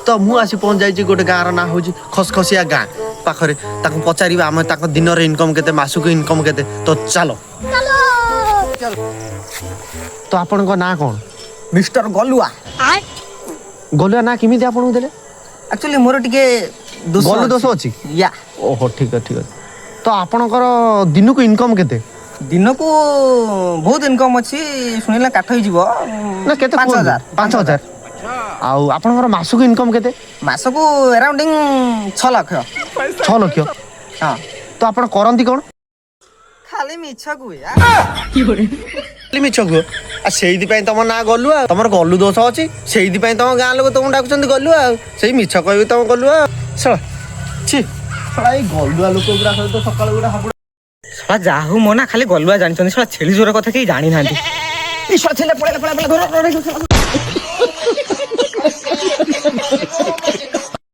तो मु आसी पहुंच जाइए गोटे गाँव ना हूँ खसखसिया गाँ पाखरे पचार आम दिन इनकम केते मासक इनकम केते तो चलो तो आपण ना कौन मिस्टर गलुआ गलुआ ना किमिति आपन देले एक्चुअली मोर टिके गलु दोष अछि या ओहो ठीक है तो आपणकर दिन को इनकम केते दिन को बहुत इनकम अच्छी शुणिले काठ हो ना केते 5000 आउ आपणकर मासक इनकम केते मास को अराउंडिंग 6 लाख 6 लाख हाँ तो आपण करंती कोन खाली मिछ को यार मिछ को आ सेइदि पई तम ना गलु आ तमर गलु दोष अछि सेइदि पई तम गाँ लोक तुम डाकुचंदी गलु आ सेई मिछ कहबी तम गलु आ सला छी सला ई गलुआ लोक गुरा तो सकाळ गुरा हाबु सला जाहु मोना खाली गलुआ जानिछन सला छेली जोर कथा के जानि नांती ई सला छेले पळेला पळेला घर